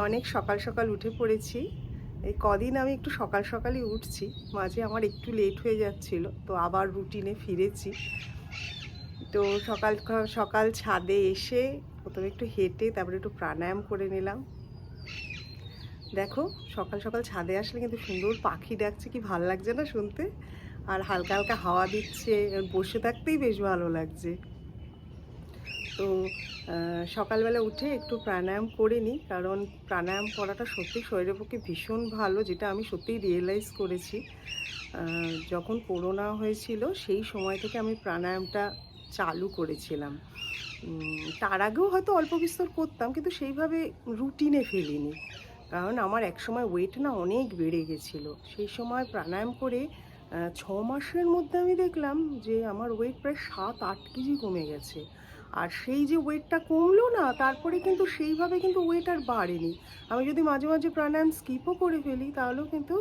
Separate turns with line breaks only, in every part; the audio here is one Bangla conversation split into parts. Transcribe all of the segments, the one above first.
অনেক সকাল সকাল উঠে পড়েছি। এই কদিন আমি একটু সকাল সকালই উঠছি, মাঝে আমার একটু লেট হয়ে যাচ্ছিল, তো আবার রুটিনে ফিরেছি। তো সকাল সকাল ছাদে এসে প্রথমে একটু হেঁটে তারপরে একটু প্রাণায়াম করে নিলাম। দেখো, সকাল সকাল ছাদে আসলে কিন্তু সুন্দর পাখি ডাকছে, কি ভালো লাগছে না শুনতে। আর হালকা হালকা হাওয়া দিচ্ছে, বসে থাকতেই বেশ ভালো লাগছে। তো সকালবেলা উঠে একটু প্রাণায়াম করে নিই, কারণ প্রাণায়াম করাটা সত্যি শরীরের পক্ষে ভীষণ ভালো, যেটা আমি সত্যিই রিয়েলাইজ করেছি। যখন করোনা হয়েছিল সেই সময় থেকে আমি প্রাণায়ামটা চালু করেছিলাম। তার আগেও হয়তো অল্প বিস্তর করতাম, কিন্তু সেইভাবে রুটিনে ফেলিনি। কারণ আমার একসময় ওয়েট না অনেক বেড়ে গেছিলো। সেই সময় প্রাণায়াম করে 6 মাসের মধ্যে আমি দেখলাম যে আমার ওয়েট প্রায় 7-8 কেজি কমে গেছে। আর সেই যে ওয়েটটা কমলো না, তারপরে কিন্তু সেইভাবে কিন্তু ওয়েট আর বাড়েনি। আমি যদি মাঝে মাঝে প্রাণায়াম স্কিপও করে ফেলি তাহলেও কিন্তু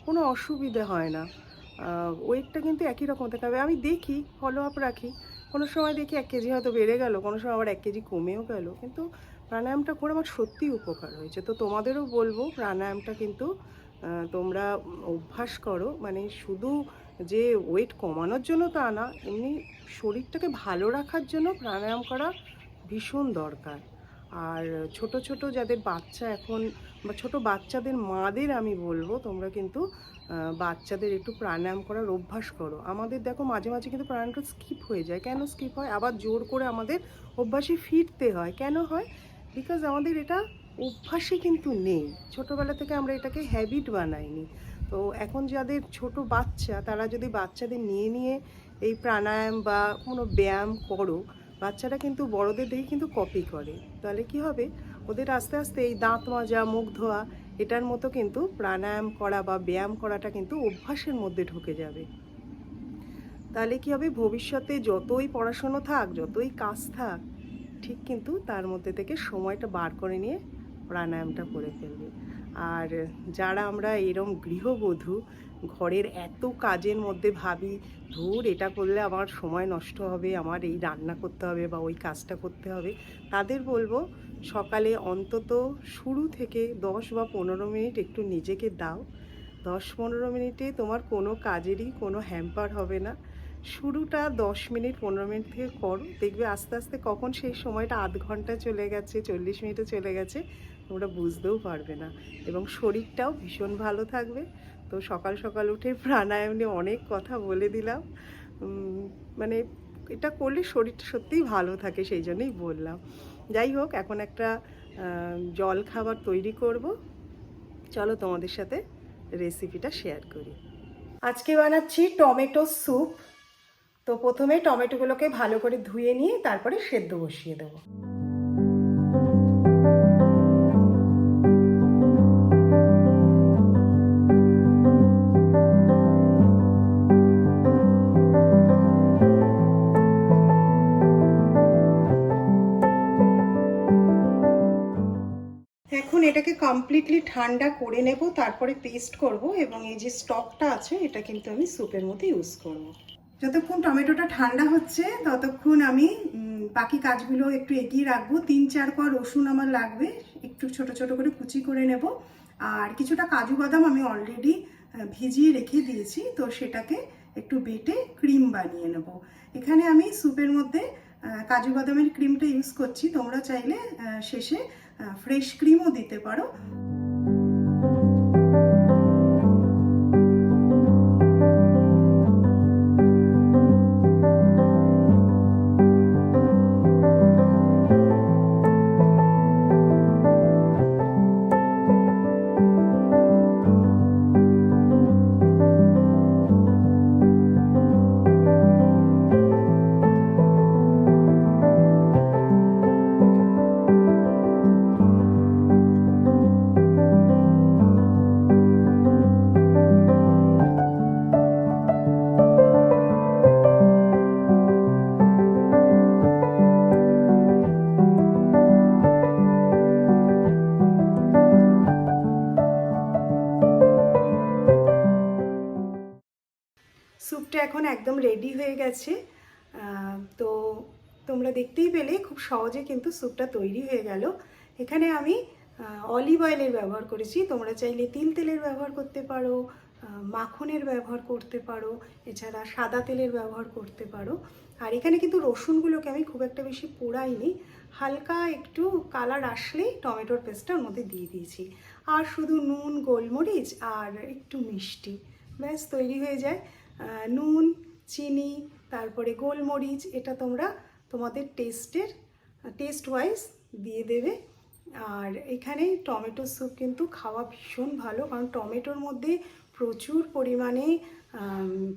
কোনো অসুবিধে হয় না। ওয়েটটা কিন্তু একই রকম থাকে। আমি দেখি, ফলো আপ রাখি। কোনো সময় দেখি 1 কেজি হয়তো বেড়ে গেল, কোনো সময় আবার 1 কেজি কমেও গেল। কিন্তু প্রাণায়ামটা করে আমার সত্যিই উপকার হয়েছে। তো তোমাদেরও বলবো প্রাণায়ামটা কিন্তু তোমরা অভ্যাস করো। মানে শুধু যে ওয়েট কমানোর জন্য তা না, এমনি শরীরটাকে ভালো রাখার জন্য প্রাণায়াম করা ভীষণ দরকার। আর ছোট ছোট যাদের বাচ্চা এখন, বা ছোট বাচ্চাদের মাদের আমি বলবো তোমরা কিন্তু বাচ্চাদের একটু প্রাণায়াম করার অভ্যাস করো। আমাদের দেখো মাঝে মাঝে কিন্তু প্রাণায়ামটা স্কিপ হয়ে যায়। কেন স্কিপ হয়? আবার জোর করে আমাদের অভ্যাসে ফিরতে হয়। কেন হয়? বিকজ আমাদের এটা অভ্যাসে কিন্তু নেই। ছোটোবেলা থেকে আমরা এটাকে হ্যাবিট বানাইনি। তো এখন যাদের ছোট বাচ্চা, তারা যদি বাচ্চাদের নিয়ে নিয়ে এই প্রাণায়াম বা কোনো ব্যায়াম করো, বাচ্চারা কিন্তু বড়দের দেখে কিন্তু কপি করে। তাহলে কি হবে? ওদের আস্তে আস্তে এই দাঁত মাজা, মুখ ধোয়া, এটার মতো কিন্তু প্রাণায়াম করা বা ব্যায়াম করাটা কিন্তু অভ্যাসের মধ্যে ঢুকে যাবে। তাহলে কি হবে? ভবিষ্যতে যতই পড়াশুনো থাক, যতই কাজ থাক, ঠিক কিন্তু তার মধ্যে থেকে সময়টা বার করে নিয়ে প্রাণায়ামটা করে ফেলবে। আর যারা আমরা এরম গৃহবধূ, ঘরের এত কাজের মধ্যে ভাবি, ধুর এটা করলে আমার সময় নষ্ট হবে, আমার এই রান্না করতে হবে বা ওই কাজটা করতে হবে, তাদের বলবো সকালে অন্তত শুরু থেকে 10 বা 15 মিনিট একটু নিজেকে দাও। 10-15 মিনিটে তোমার কোনো কাজেরই কোনো হ্যাম্পার হবে না। শুরুটা 10 মিনিট 15 মিনিট থেকে করো, দেখবে আস্তে আস্তে কখন সেই সময়টা আধ ঘন্টা চলে গেছে, 40 মিনিটও চলে গেছে, তোমরা বুঝতেও পারবে না। এবং শরীরটাও ভীষণ ভালো থাকবে। তো সকাল সকাল উঠে প্রাণায়াম নিয়ে অনেক কথা বলে দিলাম। মানে এটা করলে শরীরটা সত্যিই ভালো থাকে, সেই জন্যই বললাম। যাই হোক, এখন একটা জল খাবার তৈরি করব। চলো তোমাদের সাথে রেসিপিটা শেয়ার করি। আজকে বানাচ্ছি টমেটো স্যুপ। তো প্রথমে টমেটোগুলোকে ভালো করে ধুয়ে নিয়ে তারপরে সেদ্ধ বসিয়ে দেবো। এখন এটাকে কমপ্লিটলি ঠান্ডা করে নেব, তারপরে পেস্ট করব, এবং এই যে স্টকটা আছে এটা কিন্তু আমি স্যুপের মধ্যে ইউজ করব। যতক্ষণ টমেটোটা ঠান্ডা হচ্ছে ততক্ষণ আমি বাকি কাজগুলো একটু এগিয়ে রাখবো। 3-4 কোয়া রসুন আমার লাগবে, একটু ছোট ছোট করে কুচি করে নেব। আর কিছুটা কাজু বাদাম আমি অলরেডি ভিজিয়ে রেখে দিয়েছি, তো সেটাকে একটু বেটে ক্রিম বানিয়ে নেব। এখানে আমি স্যুপের মধ্যে কাজু বাদামের ক্রিমটা ইউজ করছি, তোমরা চাইলে শেষে ফ্রেশ ক্রিমও দিতে পারো। স্যুপটা এখন একদম রেডি হয়ে গেছে। তো তোমরা দেখতেই পেলে খুব সহজে কিন্তু স্যুপটা তৈরি হয়ে গেল। এখানে আমি
অলিভ অয়েলের ব্যবহার করেছি। তোমরা চাইলে তিল তেলের ব্যবহার করতে পারো, মাখনের ব্যবহার করতে পারো, এছাড়া সাদা তেলের ব্যবহার করতে পারো। আর এখানে কিন্তু রসুনগুলোকে আমি খুব একটা বেশি পোড়াইনি, হালকা একটু কালার আসলেই টমেটোর পেস্টটা ওর মধ্যে দিয়ে দিয়েছি। আর শুধু নুন, গোলমরিচ আর একটু মিষ্টি, ব্যাস তৈরি হয়ে যায়। নুন, চিনি, তারপরে গোলমরিচ, এটা তোমরা তোমাদের টেস্ট ওয়াইজ দিয়ে দেবে। আর এখানে টমেটো স্যুপ কিন্তু খাওয়া ভীষণ ভালো, কারণ টমেটোর মধ্যে প্রচুর পরিমাণে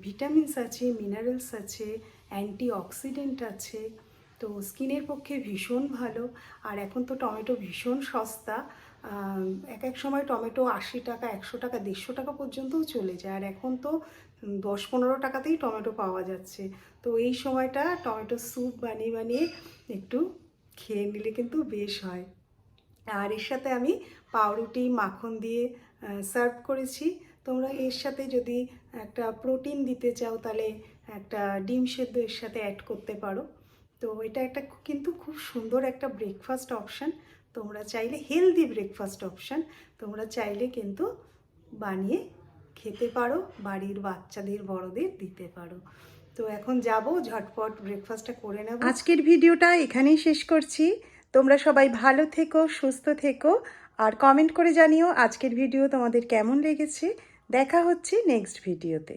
ভিটামিনস আছে, মিনারেলস আছে, অ্যান্টিঅক্সিডেন্ট আছে, তো স্কিনের পক্ষে ভীষণ ভালো। আর এখন তো টমেটো ভীষণ সস্তা, এক এক সময় টমেটো 80 টাকা, 100 টাকা, 150 টাকা পর্যন্তও চলে যায়। আর এখন তো 10-15 টাকাতেই টমেটো পাওয়া যাচ্ছে। তো এই সময়টা টমেটো স্যুপ বানিয়ে বানিয়ে একটু খেয়ে নিলে কিন্তু বেশ হয়। আর এর সাথে আমি পাউরুটি মাখন দিয়ে সার্ভ করেছি। তোমরা এর সাথে যদি একটা প্রোটিন দিতে চাও তাহলে একটা ডিম সেদ্ধ এর সাথে অ্যাড করতে পারো। তো এটা একটা কিন্তু খুব সুন্দর একটা ব্রেকফাস্ট অপশান। তোমরা চাইলে হেলদি ব্রেকফাস্ট অপশান তোমরা চাইলে কিন্তু বানিয়ে খেতে পারো, বাড়ির বাচ্চাদের বড়দের দিতে পারো। তো এখন যাব, ঝটপট ব্রেকফাস্টটা করে নেব।
আজকের ভিডিওটা এখানেই শেষ করছি। তোমরা সবাই ভালো থেকো, সুস্থ থেকো, আর কমেন্ট করে জানিও আজকের ভিডিও তোমাদের কেমন লেগেছে। দেখা হচ্ছে নেক্সট ভিডিওতে।